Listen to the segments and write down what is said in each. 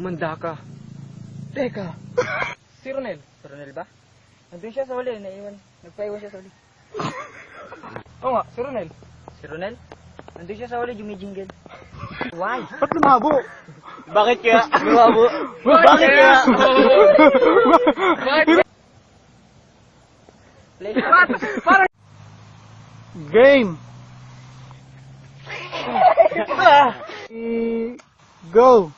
Manda ka. Teka. Si Ronel. Si Ronel ba? Nandun siya sa huli, nagpaiwan siya sa huli. Oo nga, si Ronel. Si Ronel? Nandun siya sa huli, jumijingle. Why? Ba't lumabo? Bakit kaya? Lumabo? Bakit kaya? Play. Parang... Game! Go!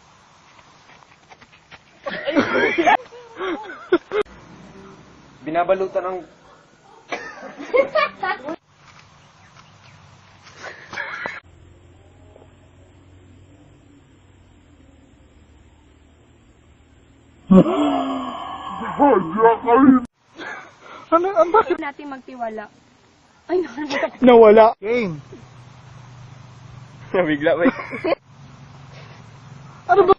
Binabalutan ang... Ano, bakit? Natin magtiwala. Ay, nakalimutan. Nawala. Game. Nabigla ba? Ano ba?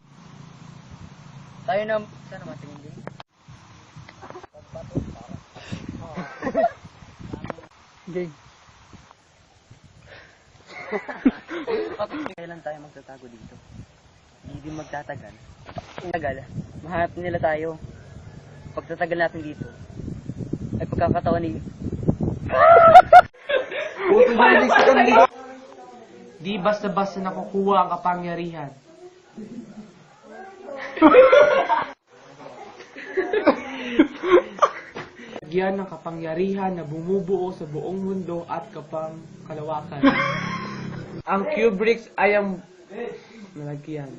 Tayo na, sana matingin din. Game. Kailan tayo magtatago dito? Hindi din magtatagal. Tagal, mahanap nila tayo. Pagtatagal natin dito, ay pagkakataon ni... Di basta-basta nakukuha ang kapangyarihan. Lagyan ng kapangyarihan na bumubuo sa buong mundo at kalawakan. Ang Kubrics ay ang nalagyan.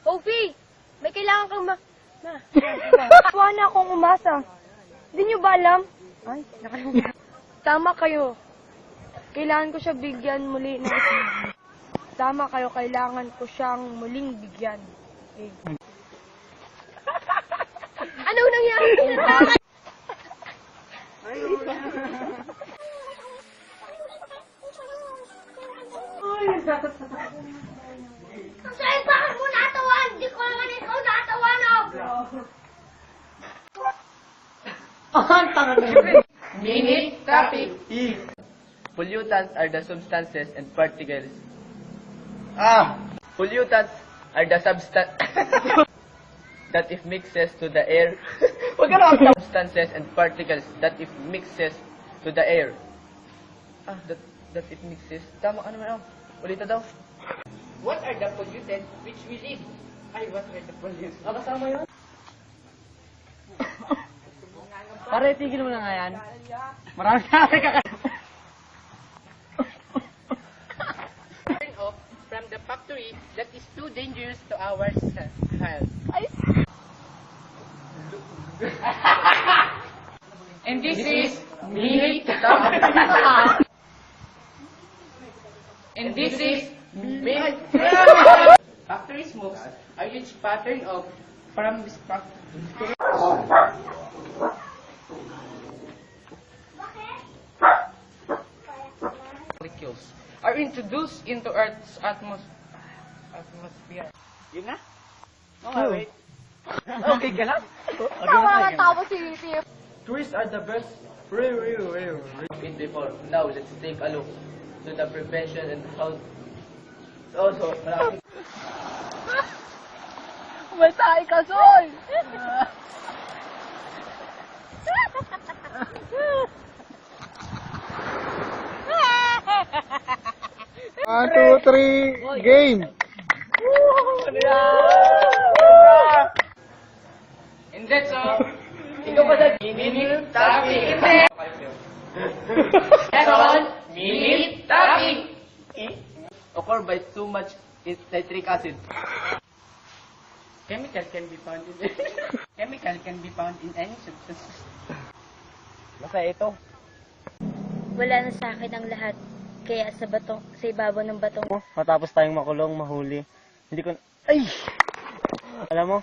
Sophie! May kailangan kang Tawa na akong umasa. Hindi niyo ba alam? Ay, nakalimutan. Tama kayo. Kailangan ko siya bigyan muli ng... Tama kayo, kailangan ko siyang muling bigyan. Okay. Ano nangyari? Kasi bakit mo natawan? Hindi ko naman ikaw natawanog! Minute topic. Pollutants are the substances and particles. Pollutants are the substance that if mixes to the air. Substances and particles that if mixes to the air. That it mixes. Tama ka naman. Ulit daw. What are the pollutants which we live? Ay, what are the pollutants? Kasama yun? Pare, tigil mo na nga yan. Marami na ka. Turn off from the factory that is too dangerous to our health. And this is Minute And this is Factory smokes are huge pattern of from this factory. molecules are introduced into Earth's atmosphere. Yun na? Okay, wait. Okay ka lang? Nakakatawa si Tiff. Tourists are the best. In before. Now, let's take a look to the prevention and how. Also, marami. Masay ka, Sol! 1, 2, 3, game! And that's all. Ikaw pa sa minute topic. That's all. Minute topic. Occur by too much nitric acid. Chemical can be found in any substance. Basta ito. Wala na sa akin ang lahat. Kaya sa ibabaw ng batong... Matapos tayong makulong, mahuli. Hindi ko... Ay! Alam mo,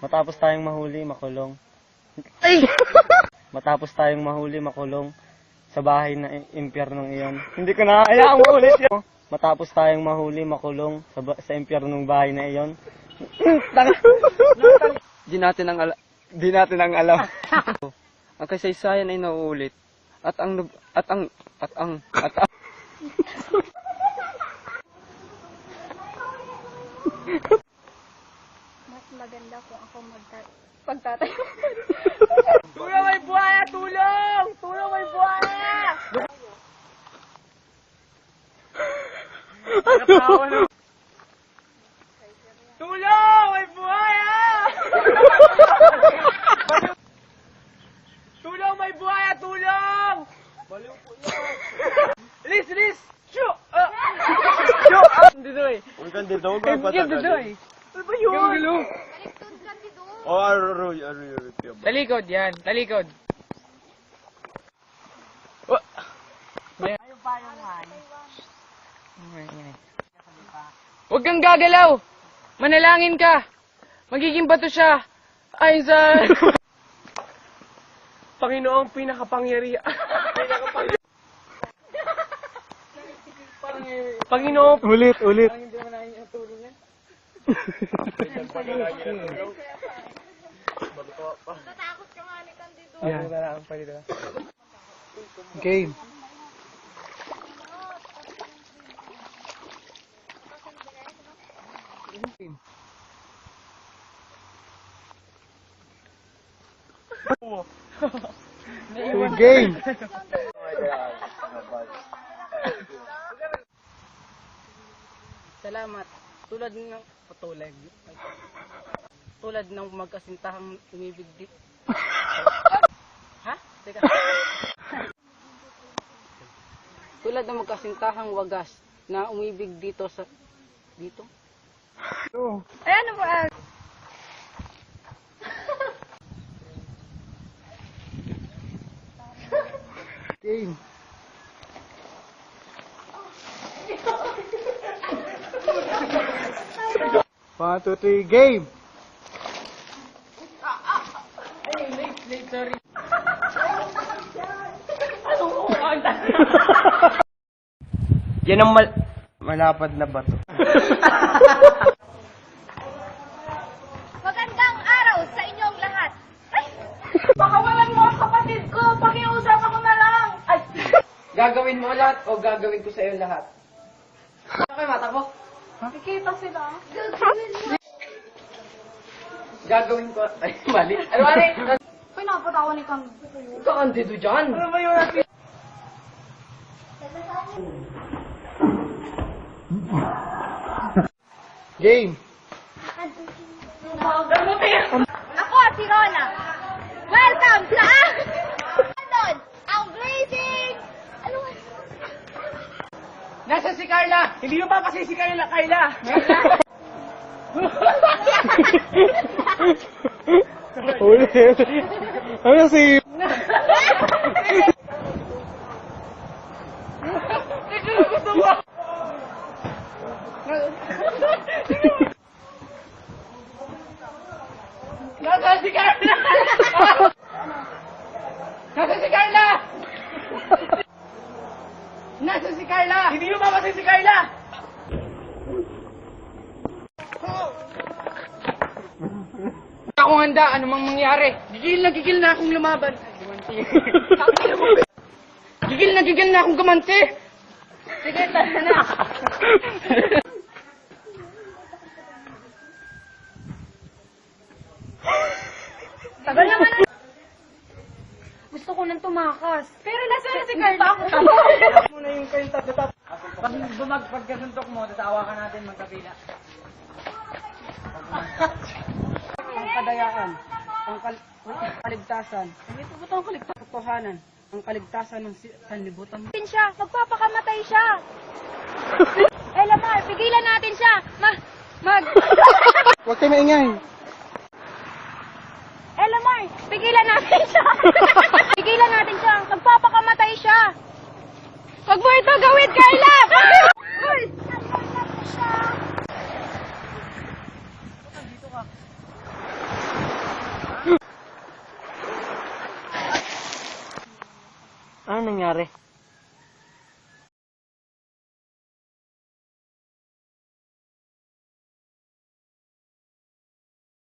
matapos tayong mahuli, makulong. Ay! Matapos tayong mahuli, makulong sa bahay na impyernong iyon. Hindi ko na... Ayaw mo ulit yun! Matapos tayong mahuli, makulong sa impyernong bahay na iyon. Di natin ang alam. Ang kasaysayan ay nauulit. At ang Mas maganda kung ako pagtatayo. Tulong, may buhaya! Tulong! Tulong, may buhaya! Tulong! May buhaya! Tulong! May buhaya! Tulong! Baliw po yan! Lis! Lis! Shoo! Shoo! Didoy! Huwag kang dito, huwag kang patagalin. Ano ba yun? Oh, aroy. Talikod yan. Talikod. Huwag kang gagalaw. Manalangin ka. Magiging bato siya. Ay, sa... Panginoong pinakapangyarihan. Panginoong... Ulit. Natakot ka nga ni Candido. Yan. Game. Game. Salamat. Tulad ng magkasintahang umibig di. Ha? Teka. Tulad ng magkasintahang wagas na umibig dito sa dito. Ay, ano ba? Game. One, two, three, game. Sorry. Yan ang malapad na bato. Magandang araw sa inyong lahat. Ay! Pakawalan mo ang kapatid ko. Pakiusap ako na lang. Ay! Gagawin mo lahat o gagawin ko sa iyo lahat? Ano kayo mata ko? Kikita sila. Gagawin ko... Ay, mali. Ano, mali? Pinapatawa ni Kang. Ikaw ang dito dyan. Ano ba yun natin? Game. Ako, si Rona. Welcome sa London, ang blazing... Ano ba? Nasa si Carla. Hindi mo pa kasi si Carla. Ulit. Ano si... Nasa si Carla. Nasa si Carla. Nasa si Carla. Hindi mo pa kasi si Carla. Ako handa, ano mang mangyari. Gigil na akong lumaban. Gigil na akong gumanti. Sige, tara na. Tagal naman. Gusto ko nang tumakas. Pero nasa si Carla ako. Muna yung kayo tatap. Pag bumagpag ka suntok mo, tatawa ka natin magkabila. Ang kadayaan, ang kaligtasan. Ito ba ang kaligtasan? Katotohanan, ang kaligtasan ng sanlibutan. Siya, magpapakamatay siya. Elamar, pigilan natin siya. Huwag kayo maingay. Elamar, pigilan natin siya. Pigilan natin siya. Magpapakamatay siya. Huwag mo ito gawin, Carla! Uy! Ano nangyari?